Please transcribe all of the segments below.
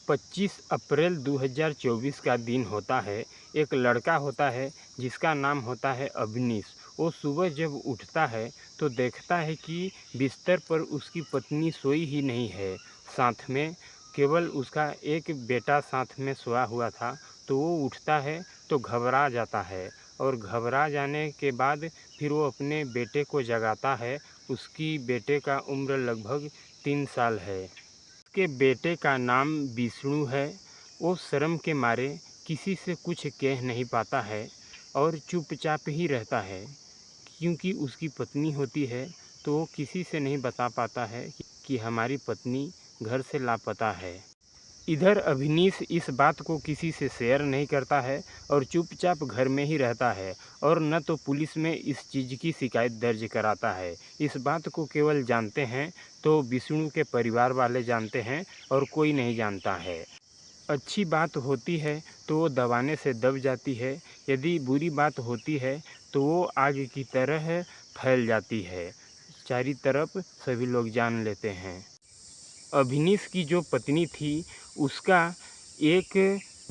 25 अप्रैल 2024 का दिन होता है। एक लड़का होता है जिसका नाम होता है अवनीश। वो सुबह जब उठता है तो देखता है कि बिस्तर पर उसकी पत्नी सोई ही नहीं है। साथ में केवल उसका एक बेटा साथ में सोया हुआ था। तो वो उठता है तो घबरा जाता है और घबरा जाने के बाद फिर वो अपने बेटे को जगाता है। उसकी बेटे का उम्र लगभग 3 साल है। उसके बेटे का नाम विष्णु है। वो शर्म के मारे किसी से कुछ कह नहीं पाता है और चुपचाप ही रहता है, क्योंकि उसकी पत्नी होती है तो वो किसी से नहीं बता पाता है कि हमारी पत्नी घर से लापता है। इधर अवनीश इस बात को किसी से शेयर नहीं करता है और चुपचाप घर में ही रहता है और न तो पुलिस में इस चीज़ की शिकायत दर्ज कराता है। इस बात को केवल जानते हैं तो विष्णु के परिवार वाले जानते हैं और कोई नहीं जानता है। अच्छी बात होती है तो वो दबाने से दब जाती है, यदि बुरी बात होती है तो वो आग की तरह फैल जाती है, चारों तरफ सभी लोग जान लेते हैं। अवनीश की जो पत्नी थी उसका एक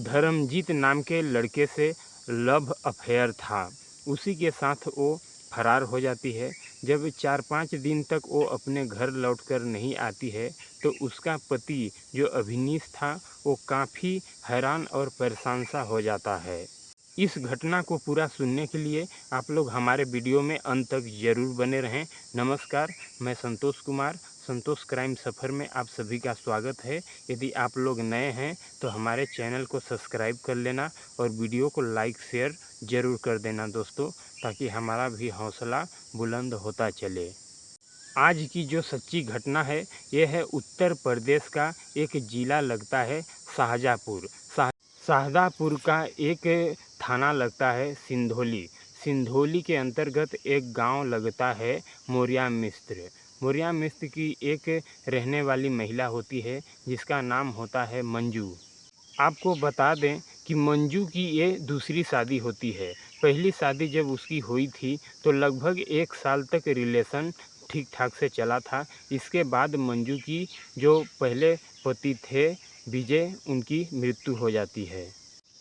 धर्मजीत नाम के लड़के से लव अफेयर था। उसी के साथ वो फरार हो जाती है। जब 4-5 दिन तक वो अपने घर लौटकर नहीं आती है तो उसका पति जो अवनीश था वो काफ़ी हैरान और परेशान सा हो जाता है। इस घटना को पूरा सुनने के लिए आप लोग हमारे वीडियो में अंत तक ज़रूर बने रहें। नमस्कार, मैं संतोष कुमार, संतोष क्राइम सफ़र में आप सभी का स्वागत है। यदि आप लोग नए हैं तो हमारे चैनल को सब्सक्राइब कर लेना और वीडियो को लाइक शेयर ज़रूर कर देना दोस्तों, ताकि हमारा भी हौसला बुलंद होता चले। आज की जो सच्ची घटना है यह है उत्तर प्रदेश का एक ज़िला लगता है शाहजहाँपुर। शाहजहाँपुर का एक थाना लगता है सिंधौली। सिंधौली के अंतर्गत एक गांव लगता है मोरिया मिस्र। मोरिया मिस्र की एक रहने वाली महिला होती है जिसका नाम होता है मंजू। आपको बता दें कि मंजू की ये दूसरी शादी होती है। पहली शादी जब उसकी हुई थी तो लगभग 1 साल तक रिलेशन ठीक ठाक से चला था। इसके बाद मंजू की जो पहले पति थे विजय, उनकी मृत्यु हो जाती है।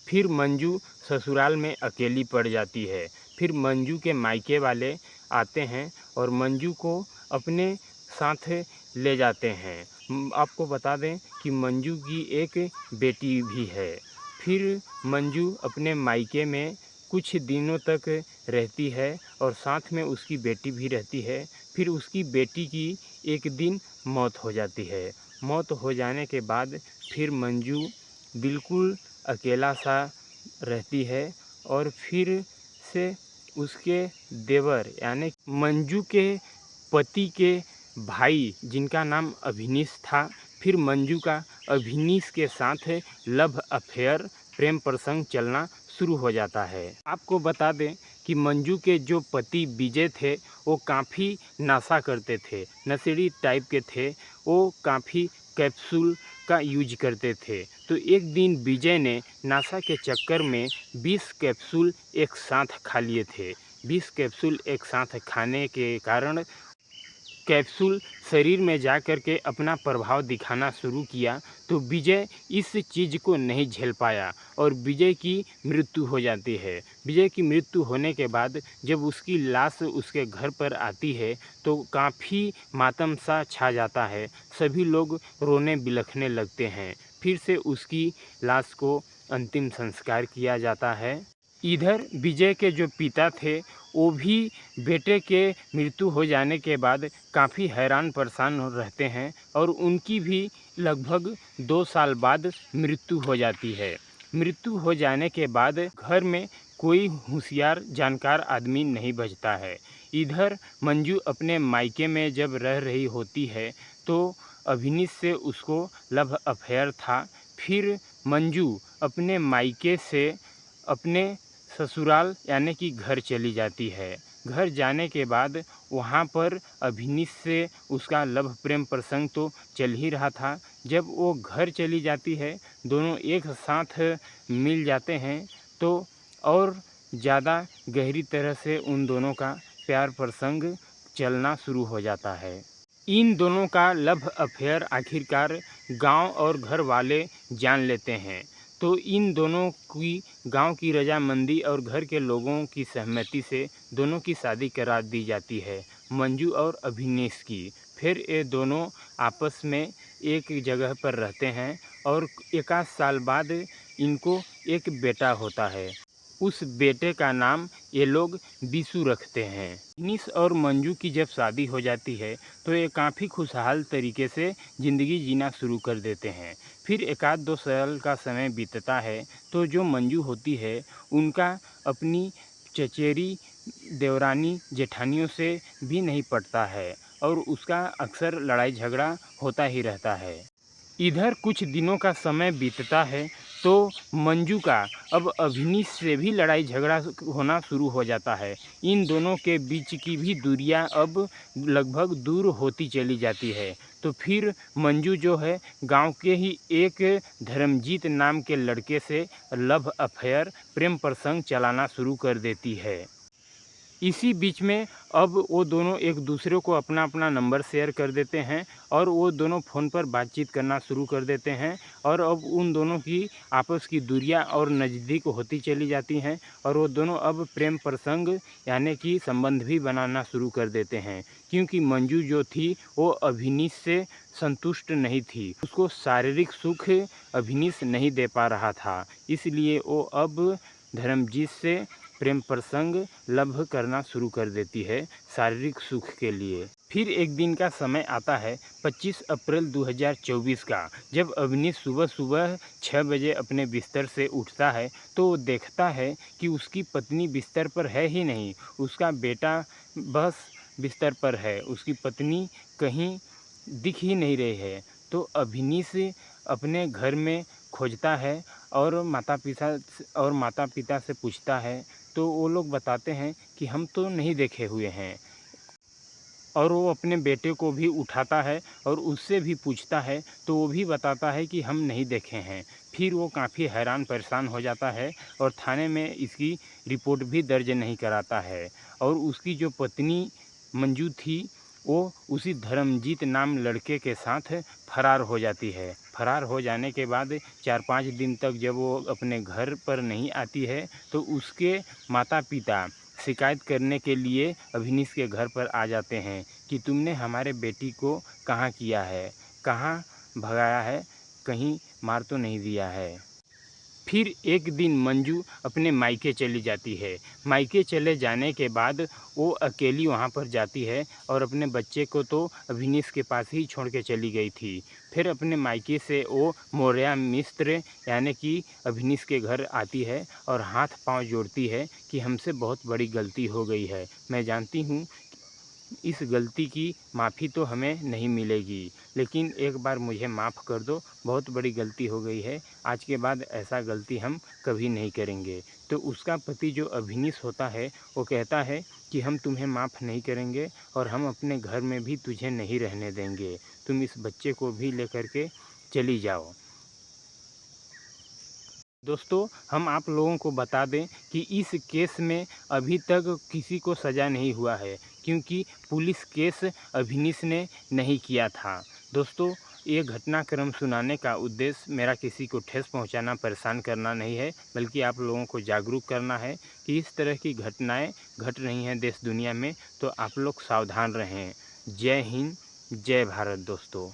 फिर मंजू ससुराल में अकेली पड़ जाती है। फिर मंजू के मायके वाले आते हैं और मंजू को अपने साथ ले जाते हैं। आपको बता दें कि मंजू की एक बेटी भी है। फिर मंजू अपने मायके में कुछ दिनों तक रहती है और साथ में उसकी बेटी भी रहती है। फिर उसकी बेटी की एक दिन मौत हो जाती है। मौत हो जाने के बाद फिर मंजू बिल्कुल अकेला सा रहती है और फिर से उसके देवर यानी मंजू के पति के भाई जिनका नाम अवनीश था, फिर मंजू का अवनीश के साथ लव अफेयर प्रेम प्रसंग चलना शुरू हो जाता है। आपको बता दें कि मंजू के जो पति विजय थे वो काफ़ी नशा करते थे, नशेड़ी टाइप के थे। वो काफ़ी कैप्सूल का यूज करते थे। तो एक दिन विजय ने नशा के चक्कर में 20 कैप्सूल एक साथ खा लिए थे। 20 कैप्सूल एक साथ खाने के कारण कैप्सूल शरीर में जा कर के अपना प्रभाव दिखाना शुरू किया तो विजय इस चीज़ को नहीं झेल पाया और विजय की मृत्यु हो जाती है। विजय की मृत्यु होने के बाद जब उसकी लाश उसके घर पर आती है तो काफ़ी मातम सा छा जाता है। सभी लोग रोने बिलखने लगते हैं। फिर से उसकी लाश को अंतिम संस्कार किया जाता है। इधर विजय के जो पिता थे वो भी बेटे के मृत्यु हो जाने के बाद काफ़ी हैरान परेशान रहते हैं और उनकी भी लगभग 2 साल बाद मृत्यु हो जाती है। मृत्यु हो जाने के बाद घर में कोई होशियार जानकार आदमी नहीं बचता है। इधर मंजू अपने मायके में जब रह रही होती है तो अवनीश से उसको लव अफेयर था। फिर मंजू अपने मायके से अपने ससुराल यानी कि घर चली जाती है। घर जाने के बाद वहाँ पर अवनीश से उसका लव प्रेम प्रसंग तो चल ही रहा था। जब वो घर चली जाती है दोनों एक साथ मिल जाते हैं तो और ज़्यादा गहरी तरह से उन दोनों का प्यार प्रसंग चलना शुरू हो जाता है। इन दोनों का लव अफेयर आखिरकार गांव और घर वाले जान लेते हैं। तो इन दोनों की गांव की रजामंदी और घर के लोगों की सहमति से दोनों की शादी करा दी जाती है, मंजू और अभिनीश की। फिर ये दोनों आपस में एक जगह पर रहते हैं और एक आध साल बाद इनको एक बेटा होता है। उस बेटे का नाम ये लोग बिशु रखते हैं। अभिनीश और मंजू की जब शादी हो जाती है तो ये काफ़ी खुशहाल तरीके से ज़िंदगी जीना शुरू कर देते हैं। फिर एक आध 2 साल का समय बीतता है तो जो मंजू होती है उनका अपनी चचेरी देवरानी जेठानियों से भी नहीं पटता है और उसका अक्सर लड़ाई झगड़ा होता ही रहता है। इधर कुछ दिनों का समय बीतता है तो मंजू का अब अभिनीश से भी लड़ाई झगड़ा होना शुरू हो जाता है। इन दोनों के बीच की भी दूरियां अब लगभग दूर होती चली जाती है। तो फिर मंजू जो है गांव के ही एक धर्मजीत नाम के लड़के से लव अफेयर प्रेम प्रसंग चलाना शुरू कर देती है। इसी बीच में अब वो दोनों एक दूसरे को अपना अपना नंबर शेयर कर देते हैं और वो दोनों फ़ोन पर बातचीत करना शुरू कर देते हैं और अब उन दोनों की आपस की दूरियां और नज़दीक होती चली जाती हैं और वो दोनों अब प्रेम प्रसंग यानी कि संबंध भी बनाना शुरू कर देते हैं। क्योंकि मंजू जो थी वो अभिनीश से संतुष्ट नहीं थी, उसको शारीरिक सुख अभिनीश नहीं दे पा रहा था, इसलिए वो अब धर्मजीत से प्रेम प्रसंग लव करना शुरू कर देती है शारीरिक सुख के लिए। फिर एक दिन का समय आता है 25 अप्रैल 2024 का, जब अभिनीश सुबह सुबह 6 बजे अपने बिस्तर से उठता है तो वो देखता है कि उसकी पत्नी बिस्तर पर है ही नहीं, उसका बेटा बस बिस्तर पर है, उसकी पत्नी कहीं दिख ही नहीं रही है। तो अभिनीश अपने घर में खोजता है और माता पिता से पूछता है तो वो लोग बताते हैं कि हम तो नहीं देखे हुए हैं। और वो अपने बेटे को भी उठाता है और उससे भी पूछता है तो वो भी बताता है कि हम नहीं देखे हैं। फिर वो काफ़ी हैरान परेशान हो जाता है और थाने में इसकी रिपोर्ट भी दर्ज नहीं कराता है। और उसकी जो पत्नी मंजू थी वो उसी धर्मजीत नाम लड़के के साथ फरार हो जाती है। फरार हो जाने के बाद 4-5 दिन तक जब वो अपने घर पर नहीं आती है तो उसके माता पिता शिकायत करने के लिए अभिनीश के घर पर आ जाते हैं कि तुमने हमारे बेटी को कहाँ किया है, कहाँ भगाया है, कहीं मार तो नहीं दिया है। फिर एक दिन मंजू अपने मायके चली जाती है। मायके चले जाने के बाद वो अकेली वहाँ पर जाती है और अपने बच्चे को तो अभिनीश के पास ही छोड़ के चली गई थी। फिर अपने मायके से वो मौर्या मिस्र यानी कि अभिनीश के घर आती है और हाथ पांव जोड़ती है कि हमसे बहुत बड़ी गलती हो गई है। मैं जानती हूँ इस गलती की माफ़ी तो हमें नहीं मिलेगी, लेकिन एक बार मुझे माफ़ कर दो, बहुत बड़ी गलती हो गई है, आज के बाद ऐसा गलती हम कभी नहीं करेंगे। तो उसका पति जो अभिनीश होता है वो कहता है कि हम तुम्हें माफ़ नहीं करेंगे और हम अपने घर में भी तुझे नहीं रहने देंगे, तुम इस बच्चे को भी लेकर के चली जाओ। दोस्तों, हम आप लोगों को बता दें कि इस केस में अभी तक किसी को सज़ा नहीं हुआ है, क्योंकि पुलिस केस अभिनीश ने नहीं किया था। दोस्तों, ये घटनाक्रम सुनाने का उद्देश्य मेरा किसी को ठेस पहुंचाना, परेशान करना नहीं है, बल्कि आप लोगों को जागरूक करना है कि इस तरह की घटनाएं घट रही हैं देश दुनिया में, तो आप लोग सावधान रहें। जय हिंद, जय भारत दोस्तों।